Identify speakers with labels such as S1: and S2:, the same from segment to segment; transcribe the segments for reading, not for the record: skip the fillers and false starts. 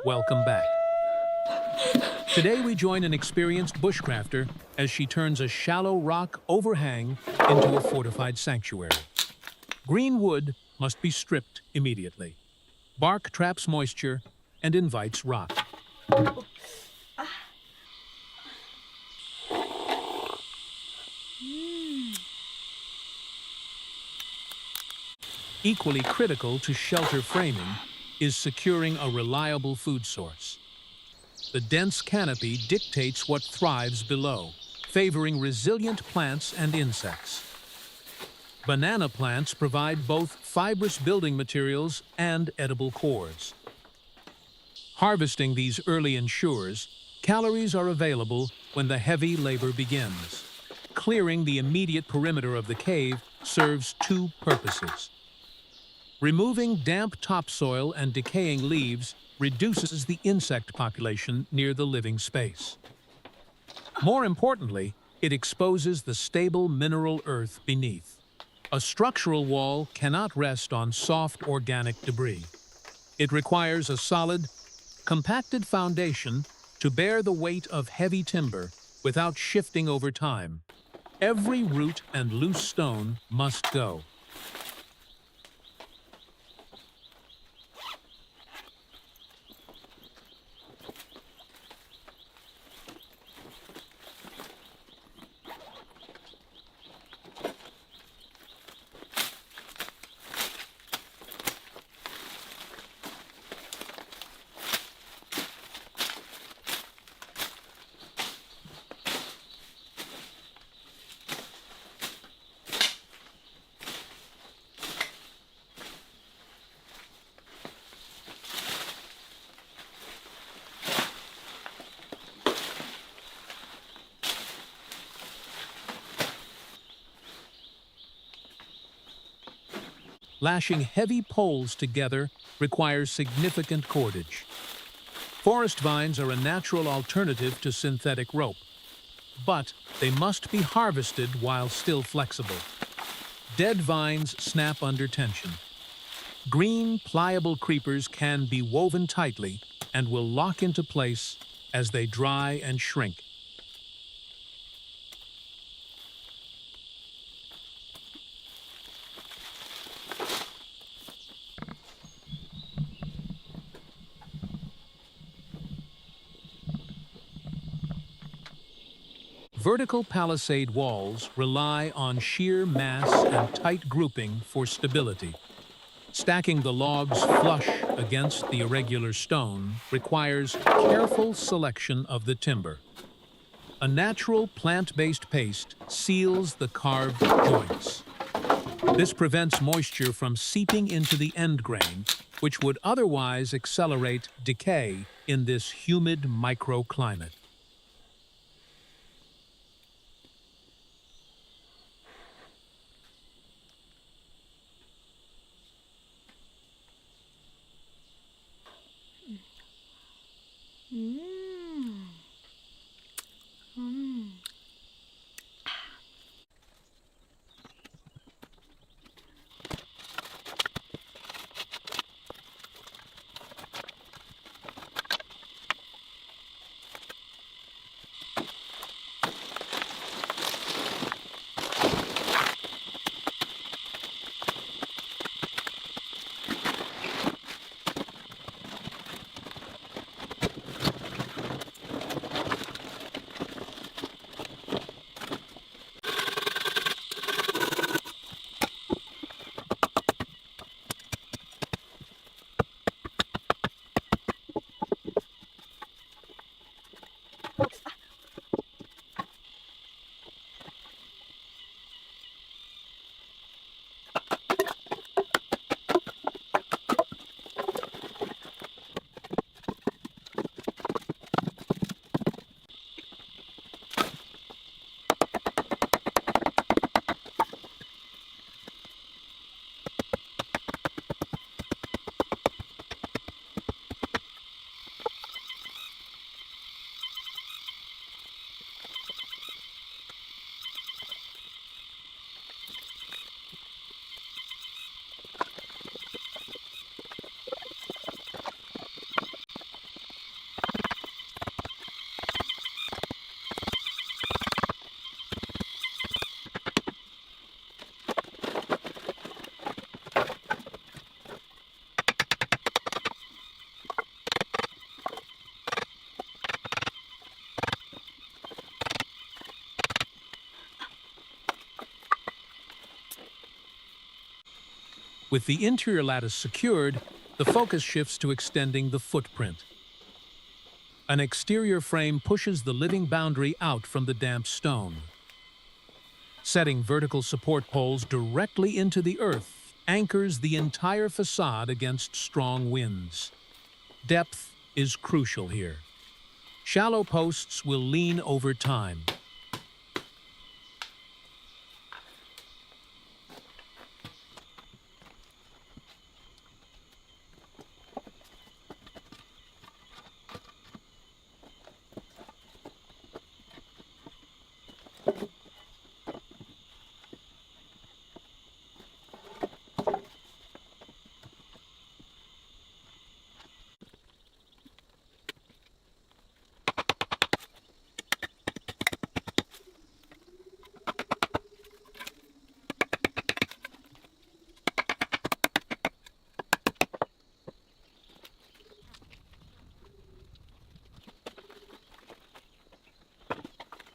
S1: welcome back. Today we join an experienced bushcrafter as she turns a shallow rock overhang into a fortified sanctuary. Green wood must be stripped immediately. Bark traps moisture and invites rot. Equally critical to shelter framing is securing a reliable food source. The dense canopy dictates what thrives below, favoring resilient plants and insects. Banana plants provide both fibrous building materials and edible cores. Harvesting these early ensures calories are available when the heavy labor begins. Clearing the immediate perimeter of the cave serves two purposes. Removing damp topsoil and decaying leaves reduces the insect population near the living space. More importantly, it exposes the stable mineral earth beneath. A structural wall cannot rest on soft organic debris. It requires a solid, compacted foundation to bear the weight of heavy timber without shifting over time. Every root and loose stone must go. Lashing heavy poles together requires significant cordage. Forest vines are a natural alternative to synthetic rope, but they must be harvested while still flexible. Dead vines snap under tension. Green, pliable creepers can be woven tightly and will lock into place as they dry and shrink. Vertical palisade walls rely on sheer mass and tight grouping for stability. Stacking the logs flush against the irregular stone requires careful selection of the timber. A natural plant-based paste seals the carved joints. This prevents moisture from seeping into the end grain, which would otherwise accelerate decay in this humid microclimate. With the interior lattice secured, the focus shifts to extending the footprint. An exterior frame pushes the living boundary out from the damp stone. Setting vertical support poles directly into the earth anchors the entire facade against strong winds. Depth is crucial here. Shallow posts will lean over time.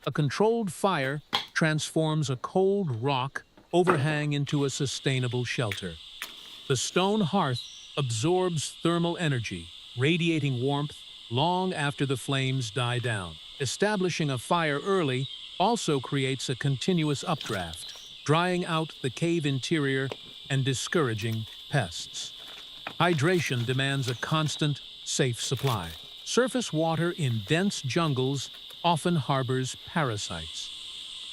S1: A controlled fire transforms a cold rock overhang into a sustainable shelter. The stone hearth absorbs thermal energy, radiating warmth long after the flames die down. Establishing a fire early also creates a continuous updraft, drying out the cave interior and discouraging pests. Hydration demands a constant, safe supply. Surface water in dense jungles often harbors parasites.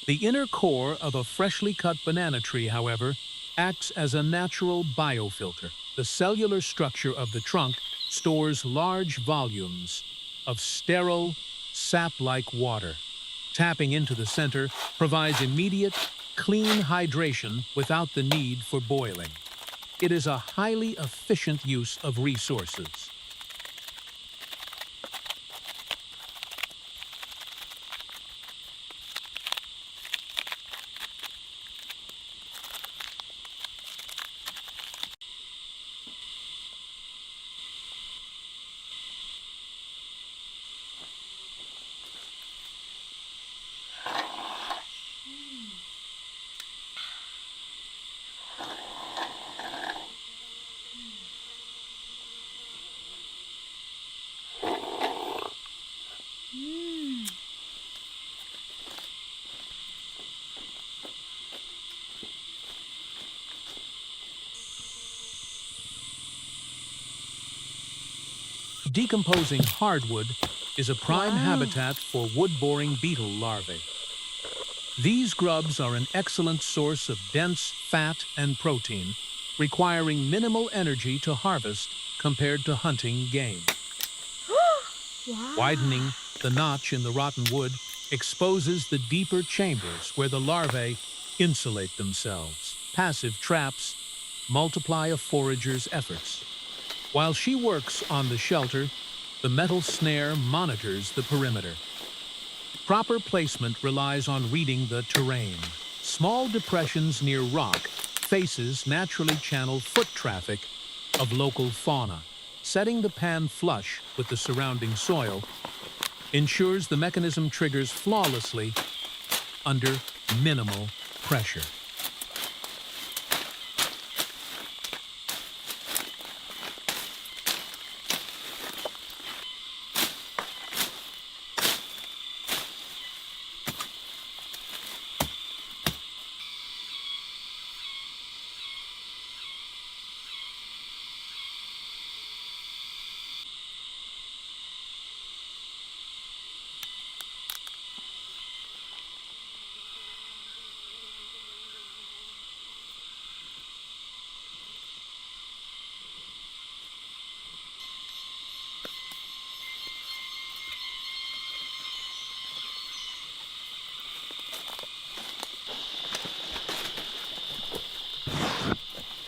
S1: The inner core of a freshly cut banana tree, however, acts as a natural biofilter. The cellular structure of the trunk stores large volumes of sterile, sap-like water. Tapping into the center provides immediate, clean hydration without the need for boiling. It is a highly efficient use of resources. Decomposing hardwood is a prime habitat for wood-boring beetle larvae. These grubs are an excellent source of dense fat and protein, requiring minimal energy to harvest compared to hunting game. Widening the notch in the rotten wood exposes the deeper chambers where the larvae insulate themselves. Passive traps multiply a forager's efforts. While she works on the shelter, the metal snare monitors the perimeter. Proper placement relies on reading the terrain. Small depressions near rock faces naturally channel foot traffic of local fauna. Setting the pan flush with the surrounding soil ensures the mechanism triggers flawlessly under minimal pressure.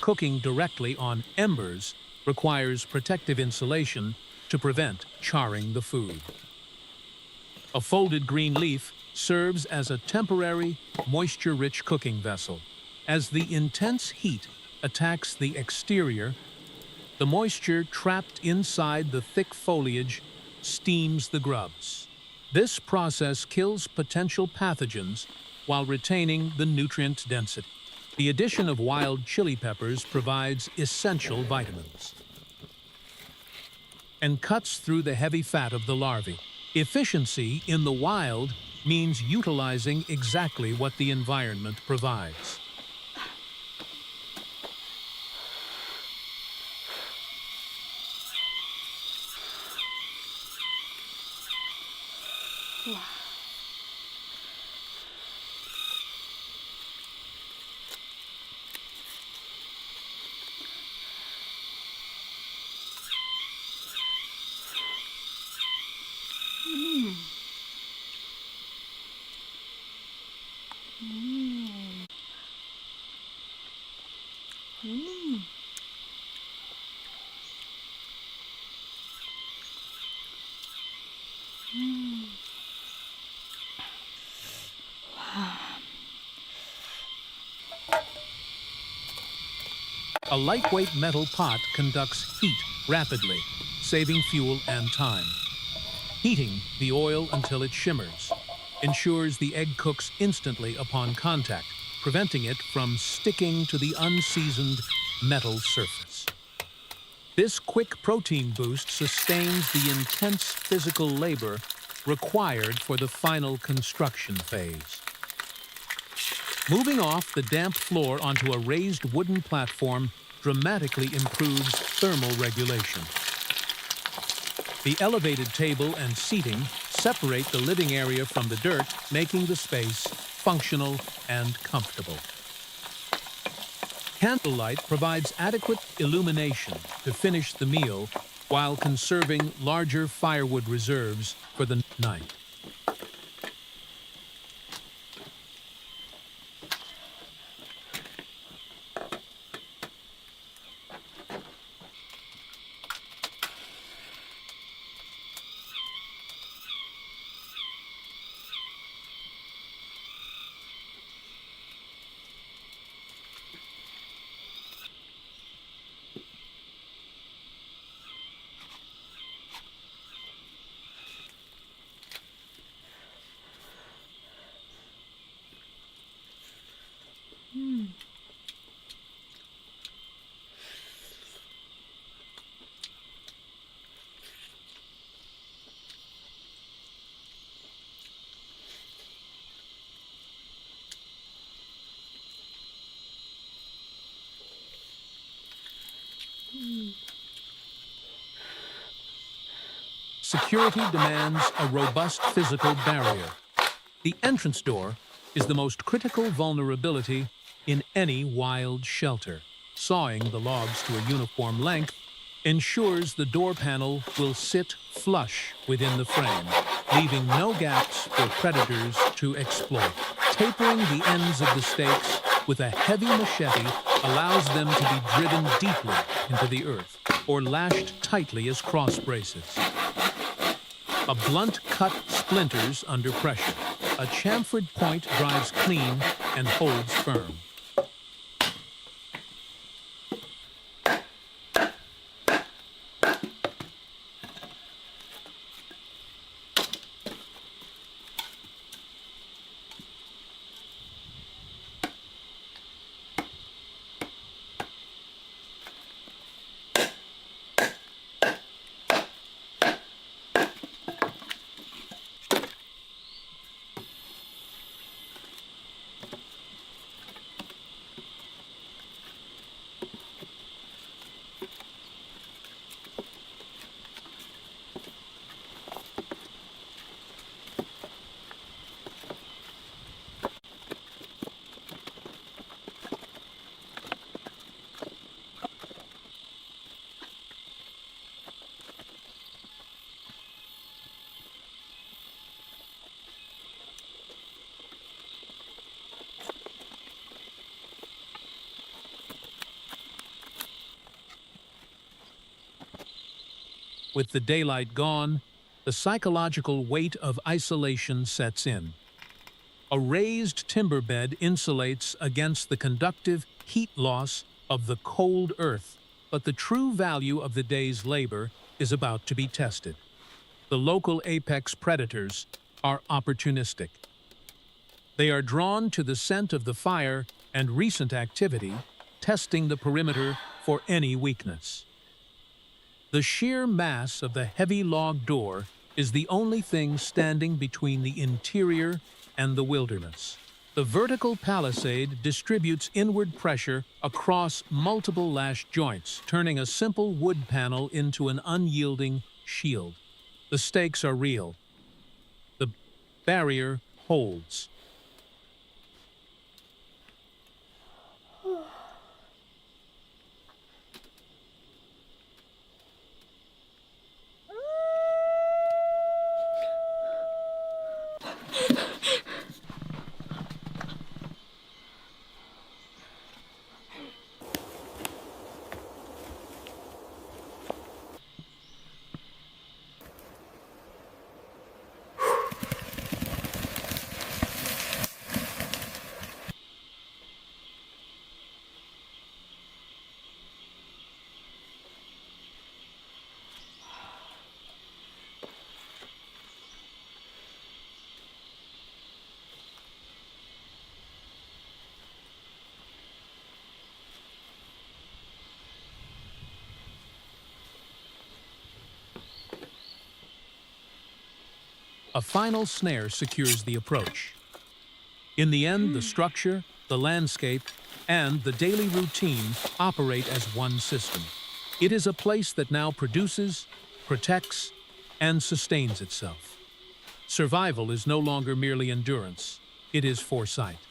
S1: Cooking directly on embers requires protective insulation to prevent charring the food. A folded green leaf serves as a temporary, moisture-rich cooking vessel. As the intense heat attacks the exterior, the moisture trapped inside the thick foliage steams the grubs. This process kills potential pathogens while retaining the nutrient density. The addition of wild chili peppers provides essential vitamins and cuts through the heavy fat of the larvae. Efficiency in the wild means utilizing exactly what the environment provides.
S2: Wow.
S1: A lightweight metal pot conducts heat rapidly, saving fuel and time. Heating the oil until it shimmers ensures the egg cooks instantly upon contact, preventing it from sticking to the unseasoned metal surface. This quick protein boost sustains the intense physical labor required for the final construction phase. Moving off the damp floor onto a raised wooden platform dramatically improves thermal regulation. The elevated table and seating separate the living area from the dirt, making the space functional and comfortable. Candlelight provides adequate illumination to finish the meal while conserving larger firewood reserves for the night. Security demands a robust physical barrier. The entrance door is the most critical vulnerability in any wild shelter. Sawing the logs to a uniform length ensures the door panel will sit flush within the frame, leaving no gaps for predators to exploit. Tapering the ends of the stakes with a heavy machete allows them to be driven deeply into the earth or lashed tightly as cross braces. A blunt cut splinters under pressure. A chamfered point drives clean and holds firm. With the daylight gone, the psychological weight of isolation sets in. A raised timber bed insulates against the conductive heat loss of the cold earth, but the true value of the day's labor is about to be tested. The local apex predators are opportunistic. They are drawn to the scent of the fire and recent activity, testing the perimeter for any weakness. The sheer mass of the heavy log door is the only thing standing between the interior and the wilderness. The vertical palisade distributes inward pressure across multiple lash joints, turning a simple wood panel into an unyielding shield. The stakes are real. The barrier holds. A final snare secures the approach. In the end, the structure, the landscape, and the daily routine operate as one system. It is a place that now produces, protects, and sustains itself. Survival is no longer merely endurance, it is foresight.